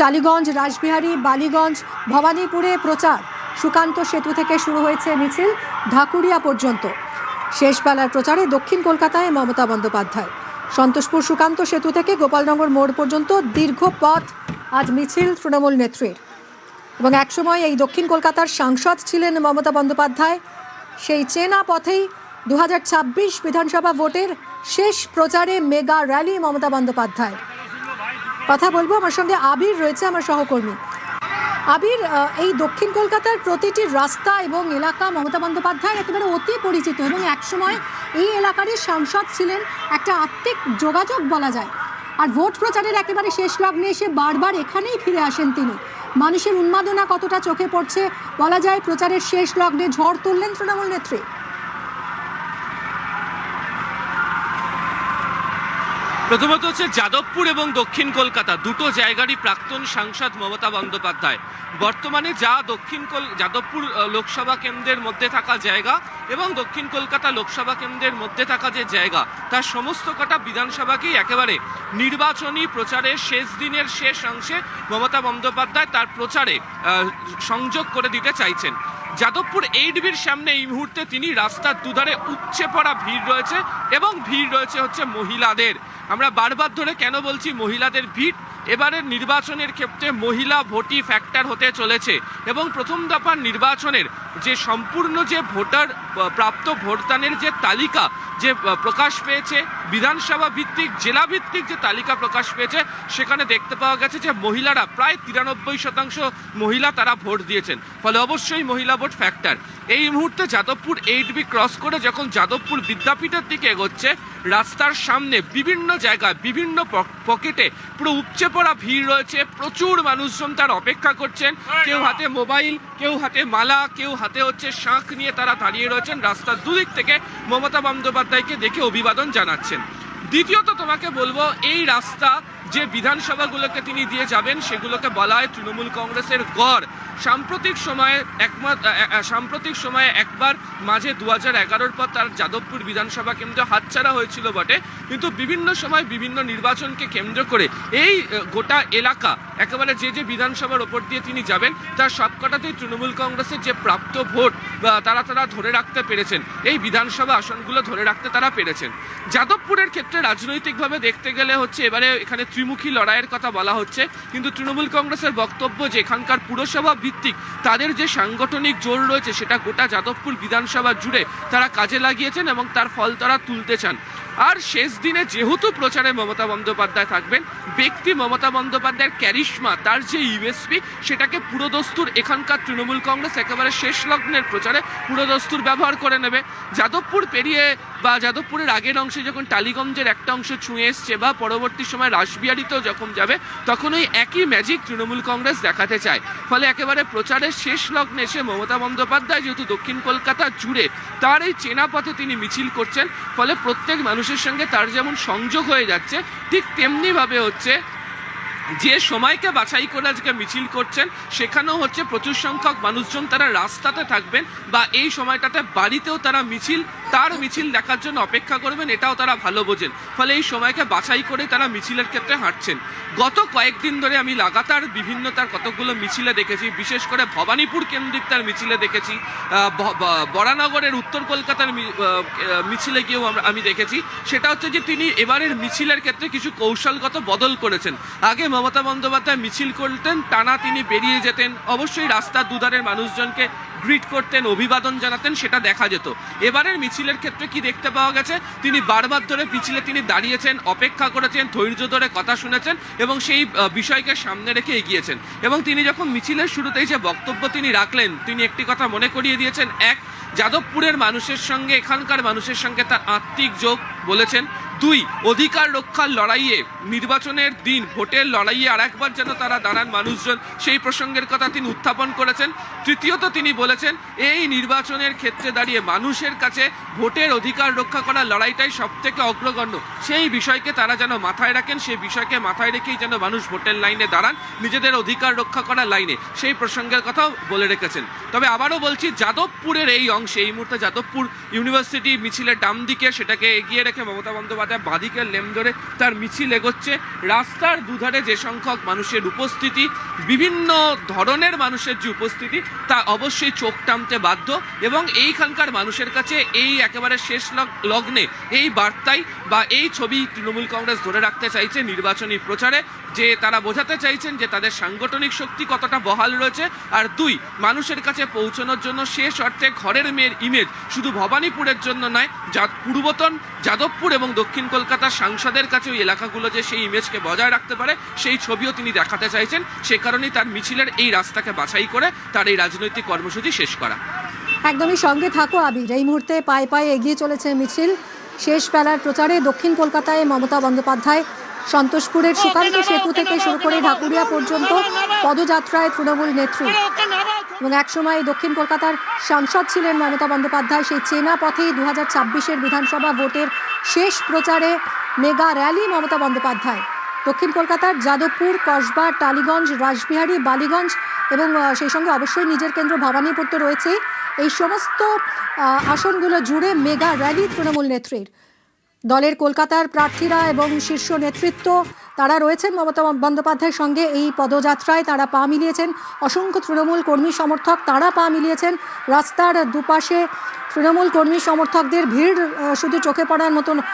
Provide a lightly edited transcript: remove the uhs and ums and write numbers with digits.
টালিগঞ্জ, রাসবিহারী, বালিগঞ্জ, ভবানীপুরে প্রচার। সুকান্ত সেতু থেকে শুরু হয়েছে মিছিল ঢাকুরিয়া পর্যন্ত। শেষ বেলার প্রচারে দক্ষিণ কলকাতায় মমতা বন্দ্যোপাধ্যায়। সন্তোষপুর সুকান্ত সেতু থেকে গোপালনগর মোড় পর্যন্ত দীর্ঘ পথ আজ মিছিল তৃণমূল নেত্রীর। এবং একসময় এই দক্ষিণ কলকাতার সাংসদ ছিলেন মমতা বন্দ্যোপাধ্যায়। সেই চেনা পথেই 2026 বিধানসভা ভোটের শেষ প্রচারে মেগা র্যালি মমতা বন্দ্যোপাধ্যায়। কথা বলবো, আমার সঙ্গে আবির রয়েছে, আমার সহকর্মী। আবির, এই দক্ষিণ কলকাতার প্রতিটি রাস্তা এবং এলাকা মমতা বন্দ্যোপাধ্যায়ের একেবারে অতি পরিচিত এবং একসময় এই এলাকারই সাংসদ ছিলেন, একটা আত্মিক যোগাযোগ বলা যায়। আর ভোট প্রচারের একেবারে শেষ লগ্নে এসে বারবার এখানেই ফিরে আসেন তিনি। মানুষের উন্মাদনা কতটা চোখে পড়ছে বলা যায়, প্রচারের শেষ লগ্নে ঝড় তুললেন তৃণমূল নেত্রী। প্রথমত হচ্ছে যাদবপুর এবং দক্ষিণ কলকাতা দুটো জায়গারই প্রাক্তন সাংসদ মমতা বন্দ্যোপাধ্যায়। বর্তমানে যা যাদবপুর লোকসভা কেন্দ্রের মধ্যে থাকা জায়গা এবং দক্ষিণ কলকাতা লোকসভা কেন্দ্রের মধ্যে থাকা যে জায়গা, তার সমস্ত কটা বিধানসভাকেই একেবারে নির্বাচনী প্রচারের শেষ দিনের শেষ অংশে মমতা বন্দ্যোপাধ্যায় তার প্রচারে সংযোগ করে দিতে চাইছেন। যাদবপুর 8বির সামনে এই মুহূর্তে তিনি রাস্তার দুধারে উপচে পড়া ভিড় রয়েছে এবং ভিড় রয়েছে হচ্ছে মহিলাদের। আমরা বারবার ধরে কেন বলছি মহিলাদের ভিড়? এবারের নির্বাচনের ক্ষেত্রে মহিলা ভোটই ফ্যাক্টর হতে চলেছে এবং প্রথম দফার নির্বাচনের যে সম্পূর্ণ যে ভোটার প্রাপ্ত ভোটদানের যে তালিকা যে প্রকাশ পেয়েছে, বিধানসভা ভিত্তিক জেলা ভিত্তিক যে তালিকা প্রকাশ পেয়েছে, সেখানে দেখতে পাওয়া গেছে যে মহিলারা প্রায় 93% মহিলা তারা ভোট দিয়েছেন। ফলে অবশ্যই মহিলা ভোট ফ্যাক্টর। এই মুহূর্তে যাদবপুর 8বি ক্রস করে যখন যাদবপুর বিদ্যাপীঠের দিকে এগোচ্ছে, রাস্তার সামনে বিভিন্ন জায়গায় বিভিন্ন পকেটে পুরো উপচে পড়া ভিড় রয়েছে। প্রচুর মানুষজন তার অপেক্ষা করছেন, কেউ হাতে মোবাইল, কেউ হাতে মালা, কেউ হাতে হচ্ছে শাঁখ নিয়ে তারা দাঁড়িয়ে রয়েছেন। রাস্তার দুদিক থেকে মমতা বন্দ্যোপাধ্যায়কে দেখে অভিবাদন জানাচ্ছেন। দ্বিতীয়ত তোমাকে বলবো, এই রাস্তা যে বিধানসভাগুলোকে তিনি দিয়ে যাবেন সেগুলোকে বলা হয় তৃণমূল কংগ্রেসের গড়। সাম্প্রতিক সময়ে একবার মাঝে 2011-র পর তার যাদবপুর বিধানসভা কেন্দ্র হাতছাড়া হয়েছিল বটে, কিন্তু বিভিন্ন সময় বিভিন্ন নির্বাচনকে কেন্দ্র করে এই গোটা এলাকা একেবারে যে বিধানসভার ওপর দিয়ে তিনি যাবেন তার সবকটাতেই তৃণমূল কংগ্রেসের যে প্রাপ্ত ভোট তারা ধরে রাখতে পেরেছেন, এই বিধানসভা আসনগুলো ধরে রাখতে তারা পেরেছেন। যাদবপুরের ক্ষেত্রে রাজনৈতিকভাবে দেখতে গেলে হচ্ছে এবারে এখানে ত্রিমুখী লড়াইয়ের কথা বলা হচ্ছে, কিন্তু তৃণমূল কংগ্রেসের বক্তব্য যে এখানকার পুরসভা ভিত্তিক তাদের যে সাংগঠনিক জোর রয়েছে সেটা গোটা যাদবপুর বিধানসভা জুড়ে তারা কাজে লাগিয়েছেন এবং তার ফল তারা তুলতে চান। আর শেষ দিনে যেহেতু প্রচারে মমতা বন্দ্যোপাধ্যায় থাকবেন, ব্যক্তি মমতা বন্দ্যোপাধ্যায়ের ক্যারিশমা, তার যে ইউএসপি, সেটাকে পুরোদস্তুর এখানকার তৃণমূল কংগ্রেস একেবারে শেষ লগ্নের প্রচারে পুরোদস্তুর ব্যবহার করে নেবে। যাদবপুর পেরিয়ে বা যাদবপুরের আগের অংশে যখন টালিগঞ্জের একটা অংশ ছুঁয়ে এসছে বা পরবর্তী সময় রাসবিহারীতেও যখন যাবে, তখন ওই একই ম্যাজিক তৃণমূল কংগ্রেস দেখাতে চায়। ফলে একেবারে প্রচারের শেষ লগ্নে এসে মমতা বন্দ্যোপাধ্যায় যেহেতু দক্ষিণ কলকাতা জুড়ে তার এই চেনা পথে তিনি মিছিল করছেন, ফলে প্রত্যেক মানুষের সঙ্গে তার যেমন সংযোগ হয়ে যাচ্ছে, ঠিক তেমনিভাবে হচ্ছে যে সময়কে বাছাই করে আজকে মিছিল করছেন সেখানেও হচ্ছে প্রচুর সংখ্যক মানুষজন তারা রাস্তাতে থাকবেন বা এই সময়টাতে বাড়িতেও তারা মিছিল দেখার জন্য অপেক্ষা করবেন, এটাও তারা ভালো বোঝেন। ফলে এই সময়কে বাছাই করে তারা মিছিলের ক্ষেত্রে হাঁটছেন। গত কয়েকদিন ধরে আমি লাগাতার বিভিন্ন তার কতগুলো মিছিলে দেখেছি, বিশেষ করে ভবানীপুর কেন্দ্রিক তার মিছিলে দেখেছি, বরানগরের উত্তর কলকাতার মিছিলে গিয়েও আমি দেখেছি। সেটা হচ্ছে যে তিনি এবারের মিছিলের ক্ষেত্রে কিছু কৌশলগত বদল করেছেন। আগে মমতা বন্দ্যোপাধ্যায় মিছিল করতেন, টানা তিনি বেরিয়ে যেতেন, অবশ্যই রাস্তার দুধারের মানুষজনকে গ্রিট করতেন, অভিবাদন জানাতেন, সেটা দেখা যেত। এবারের মিছিলের ক্ষেত্রে কি দেখতে পাওয়া গেছে, তিনি বারবার ধরে মিছিলে তিনি দাঁড়িয়েছেন, অপেক্ষা করেছেন, ধৈর্য ধরে কথা শুনেছেন এবং সেই বিষয়কে সামনে রেখে এগিয়েছেন। এবং তিনি যখন মিছিলের শুরুতেই যে বক্তব্য তিনি রাখলেন, তিনি একটি কথা মনে করিয়ে দিয়েছেন। এক, যাদবপুরের মানুষের সঙ্গে, এখানকার মানুষের সঙ্গে তার আত্মিক যোগ বলেছেন। 2, অধিকার রক্ষার লড়াইয়ে, নির্বাচনের দিন ভোটের লড়াইয়ে আর একবার যেন তারা দাঁড়ান মানুষজন, সেই প্রসঙ্গের কথা তিনি উত্থাপন করেছেন। তৃতীয়ত তিনি বলেছেন এই নির্বাচনের ক্ষেত্রে দাঁড়িয়ে মানুষের কাছে ভোটের অধিকার রক্ষা করার লড়াইটাই সব থেকে অগ্রগণ্য, সেই বিষয়কে তারা যেন মাথায় রাখেন, সেই বিষয়কে মাথায় রেখেই যেন মানুষ ভোটের লাইনে দাঁড়ান, নিজেদের অধিকার রক্ষা করার লাইনে, সেই প্রসঙ্গের কথাও বলে রেখেছেন। তবে আবারও বলছি, যাদবপুরের এই অংশে এই মুহূর্তে যাদবপুর ইউনিভার্সিটি মিছিলের ডান দিকে সেটাকে এগিয়ে রেখে মমতা বন্দ্যোপাধ্যায় কলকাতায় বাঁদিকের লেন ধরে তার মিছিল এগোচ্ছে। রাস্তার দুধারে যে সংখ্যক মানুষের উপস্থিতি, বিভিন্ন ধরনের মানুষের যে উপস্থিতি, তা অবশ্যই চোখ টানতে বাধ্য। এবং এইখানকার মানুষের কাছে এই একেবারে শেষ লগ্নে এই বার্তাই বা এই ছবি তৃণমূল কংগ্রেস ধরে রাখতে চাইছে নির্বাচনী প্রচারে, যে তারা বোঝাতে চাইছেন যে তাদের সাংগঠনিক শক্তি কতটা বহাল রয়েছে। আর দুই, মানুষের কাছে পৌঁছানোর জন্য শেষ অর্থে ঘরের মেয়ের ইমেজ শুধু ভবানীপুরের জন্য নয়, পূর্বতন যাদবপুর এবং দক্ষিণ কলকাতার সাংসদের কাছে ওই এলাকাগুলো যে সেই ইমেজকে বজায় রাখতে পারে, সেই ছবিও তিনি দেখাতে চাইছেন। সে কারণেই তার মিছিলের এই রাস্তাকে বাছাই করে তার এই রাজনৈতিক কর্মসূচি শেষ করা। একদমই সঙ্গে থাকো আবির। এই মুহূর্তে পায়ে পায়ে এগিয়ে চলেছে মিছিল। শেষ বেলার প্রচারে দক্ষিণ কলকাতায় মমতা বন্দ্যোপাধ্যায় সন্তোষপুরের সুকান্ত সেতু থেকে শুরু করে ঢাকুরিয়া পর্যন্ত পদযাত্রায় তৃণমূল নেত্রী, এবং একসময় দক্ষিণ কলকাতার সাংসদ ছিলেন মমতা বন্দ্যোপাধ্যায়। সেই চেনা পথেই 2026-এর বিধানসভা ভোটের শেষ প্রচারে মেগা র্যালি মমতা বন্দ্যোপাধ্যায়। দক্ষিণ কলকাতার যাদবপুর, কসবা, টালিগঞ্জ, রাসবিহারী, বালিগঞ্জ এবং সেই সঙ্গে অবশ্যই নিজের কেন্দ্র ভবানীপুর তো রয়েছেই। এই সমস্ত আসনগুলো জুড়ে মেগা র্যালি তৃণমূল নেত্রীর। দলের কলকাতার প্রার্থীরা এবং শীর্ষ নেতৃত্ব তারা রয়েছেন মমতা বন্দ্যোপাধ্যায়ের সঙ্গে এই পদযাত্রায়। তারা পা মিলিয়েছেন। অসংখ্য তৃণমূল কর্মী সমর্থক তারা পা মিলিয়েছেন। রাস্তার দুপাশে তৃণমূল কর্মী সমর্থকদের ভিড় শুধু চোখে পড়ার মতন